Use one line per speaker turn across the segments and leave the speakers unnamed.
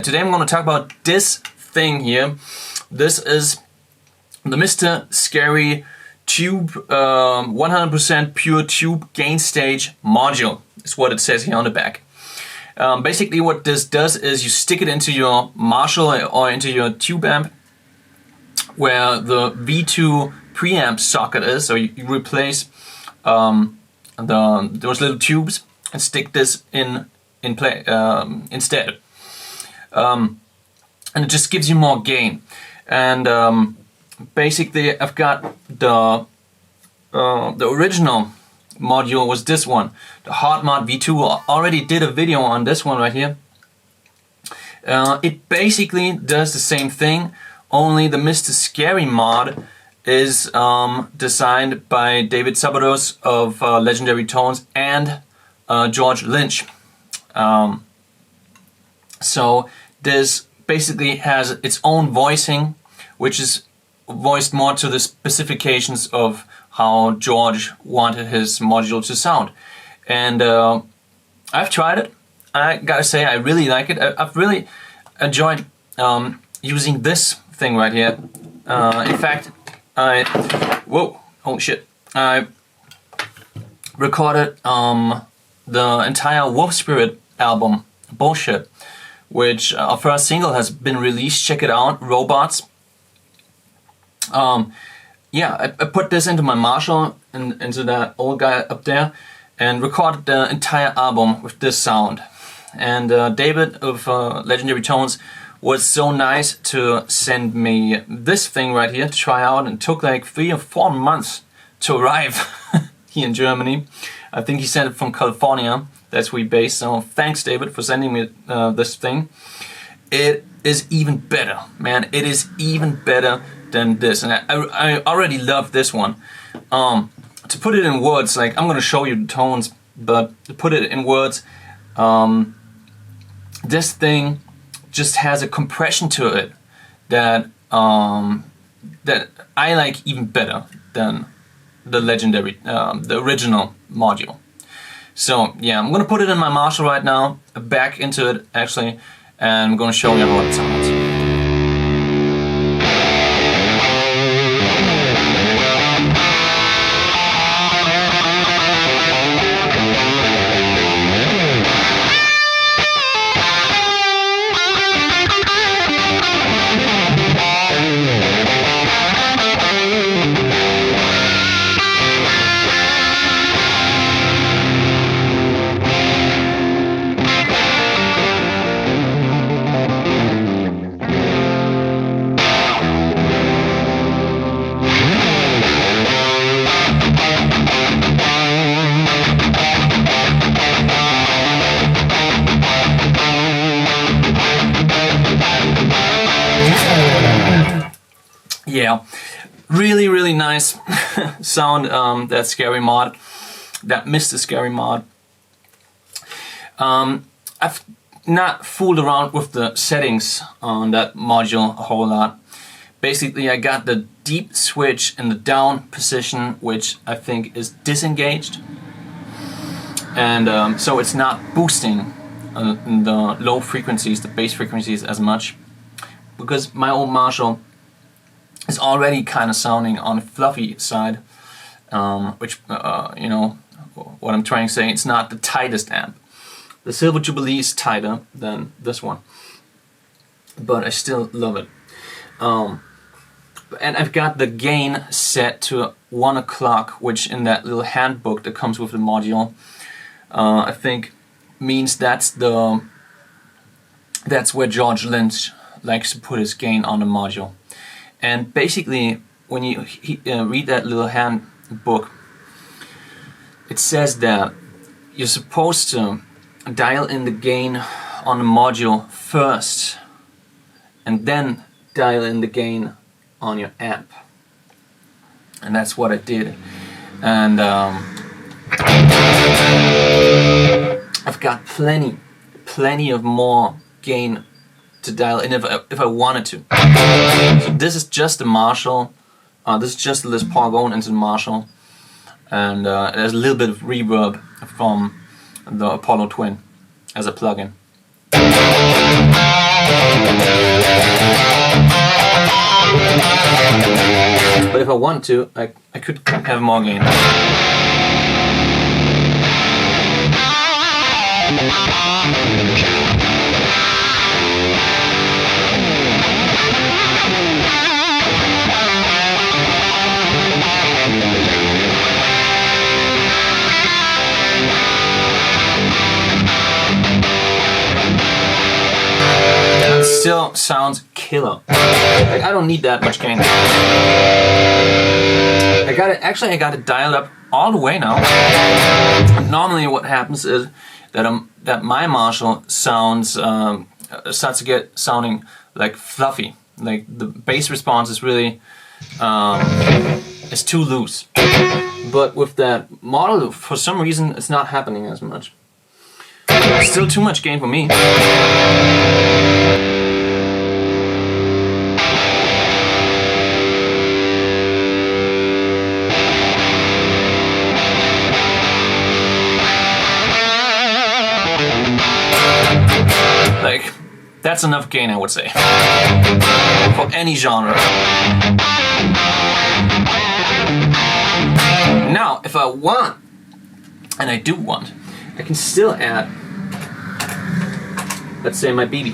Today I'm going to talk about this thing here. This is the Mr. Scary Tube 100% Pure Tube Gain Stage Module. Is what it says here on the back. Basically what this does is you stick it into your Marshall or into your tube amp where the V2 preamp socket is, so you replace those little tubes and stick this in instead. And it just gives you more gain. And basically I've got the original module was this one, the HardMod V2. I already did a video on this one right here. It basically does the same thing, only the Mr. Scary mod is designed by David Sabados of Legendary Tones and George Lynch. So this basically has its own voicing, which is voiced more to the specifications of how George wanted his module to sound. And I've tried it. I gotta say I really like it. I've really enjoyed using this thing right here. In fact, I recorded the entire Wolf Spirit album, Bullshit, which our first single has been released. Check it out, Robots. Yeah, I put this into my Marshall and into that old guy up there and recorded the entire album with this sound. And David of Legendary Tones was so nice to send me this thing right here to try out, and it took like 3 or 4 months to arrive here in Germany. I think he sent it from California. That's where we based. So thanks, David, for sending me this thing. It is even better, man. It is even better than this, and I already love this one. To put it in words, like I'm gonna show you the tones, but to put it in words, this thing just has a compression to it that that I like even better than the legendary, the original module. So yeah, I'm gonna put it in my Marshall right now, back into it actually, and I'm gonna show you how it sounds. Yeah, really nice sound, that Scary mod, that Mr. Scary mod. I've not fooled around with the settings on that module a whole lot. Basically I got the deep switch in the down position, which I think is disengaged, and so it's not boosting the low frequencies, the bass frequencies as much, because my old Marshall is already kind of sounding on the fluffy side, which, you know, what I'm trying to say, it's not the tightest amp. The Silver Jubilee is tighter than this one, but I still love it. And I've got the gain set to 1 o'clock, which in that little handbook that comes with the module, I think means that's where George Lynch likes to put his gain on the module. And basically, when you read that little handbook, it says that you're supposed to dial in the gain on the module first, and then dial in the gain on your amp. And that's what I did. And I've got plenty of more gain to dial in if I wanted to. So this is just the Marshall. This is just the Les Paul going into the Marshall, and there's a little bit of reverb from the Apollo Twin as a plugin. want to, I could have more gain. And it still sounds killer. Like, I don't need that much gain. I got it dialed up all the way now. Normally what happens is that my Marshall sounds starts to get sounding like fluffy. Like the bass response is really is too loose. But with that model, for some reason, it's not happening as much. Still too much gain for me. Like, that's enough gain, I would say, for any genre. Now, if I want, and I do want, I can still add, let's say, my BB.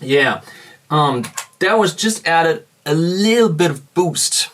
Yeah, that was just added a little bit of boost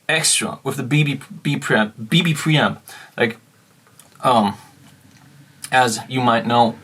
extra with the BB preamp. Like, as you might know,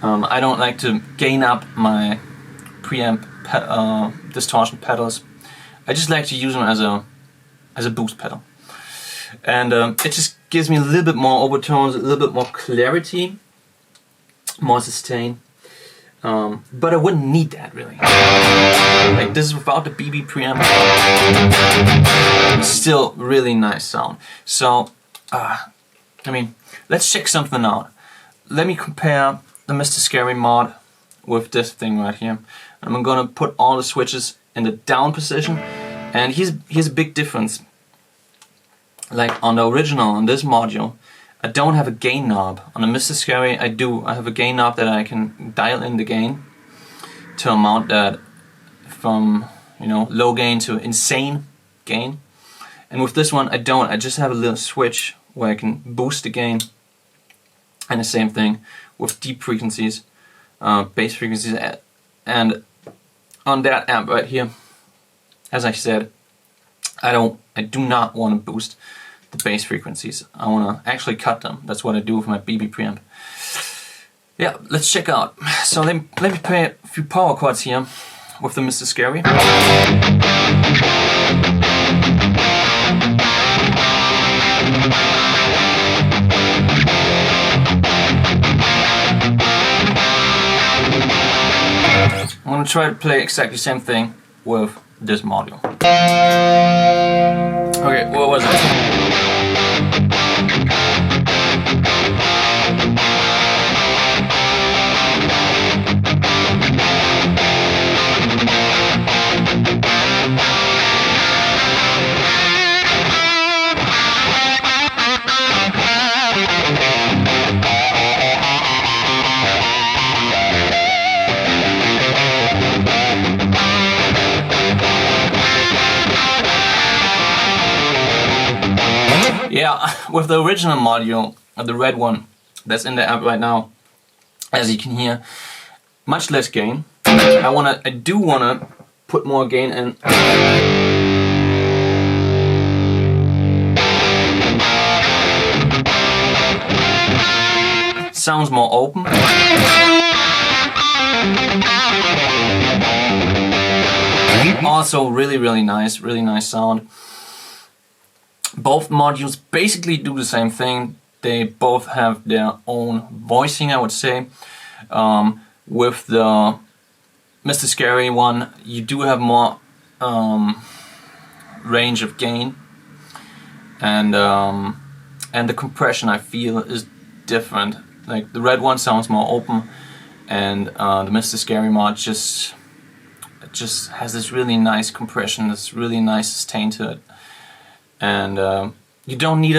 I don't like to gain up my preamp distortion pedals. I just like to use them as a boost pedal, and it just gives me a little bit more overtones, a little bit more clarity, more sustain. But I wouldn't need that really. Like, this is without the BB preamp. Still really nice sound. So, I mean, let's check something out. Let me compare the Mr. Scary mod with this thing right here. I'm gonna put all the switches in the down position, and here's a big difference. Like on the original, on this module, I don't have a gain knob. On the Mr. Scary, I do. I have a gain knob that I can dial in the gain to amount that from, you know, low gain to insane gain. And with this one, I don't. I just have a little switch where I can boost the gain. And the same thing with deep frequencies, bass frequencies, and on that amp right here, as I said, I do not want to boost the bass frequencies. I want to actually cut them. That's what I do with my BB preamp. Yeah, let's check out. So let me play a few power chords here with the Mr. Scary. I'm going to try to play exactly the same thing with this module. Okay, what was it? Yeah, with the original module, the red one that's in the amp right now, as you can hear, much less gain. I do wanna put more gain in. Sounds more open. Also really nice sound. Both modules basically do the same thing. They both have their own voicing, I would say, with the Mr. Scary one, you do have more range of gain, and the compression I feel is different. Like the red one sounds more open, and the Mr. Scary mod just has this really nice compression, this really nice sustain to it, and you don't need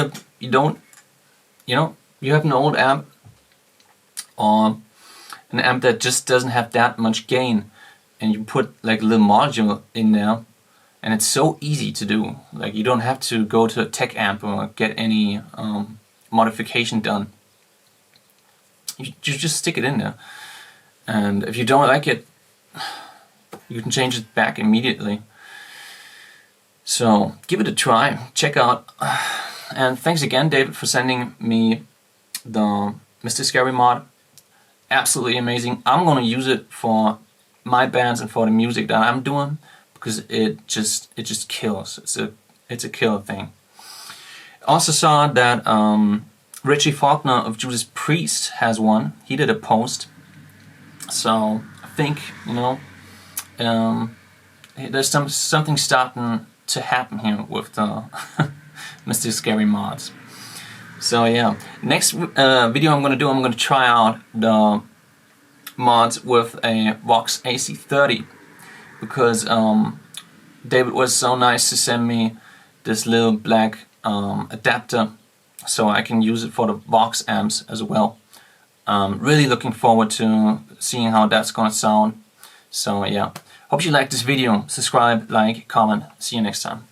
you have an old amp or an amp that just doesn't have that much gain, and you put like a little module in there, and it's so easy to do. Like you don't have to go to a tech amp or get any modification done. You just stick it in there, and if you don't like it, you can change it back immediately. So give it a try, check out, and thanks again, David, for sending me the Mr. Scary mod. Absolutely amazing. I'm gonna use it for my bands and for the music that I'm doing, because it just kills. It's a killer thing. Also saw that Richie Faulkner of Judas Priest has one. He did a post, so I think there's something starting to happen here with the Mr. Scary mods. So yeah, next video I'm gonna try out the mods with a Vox AC30, because David was so nice to send me this little black adapter, so I can use it for the Vox amps as well. Really looking forward to seeing how that's gonna sound. So yeah, hope you liked this video. Subscribe, like, comment. See you next time.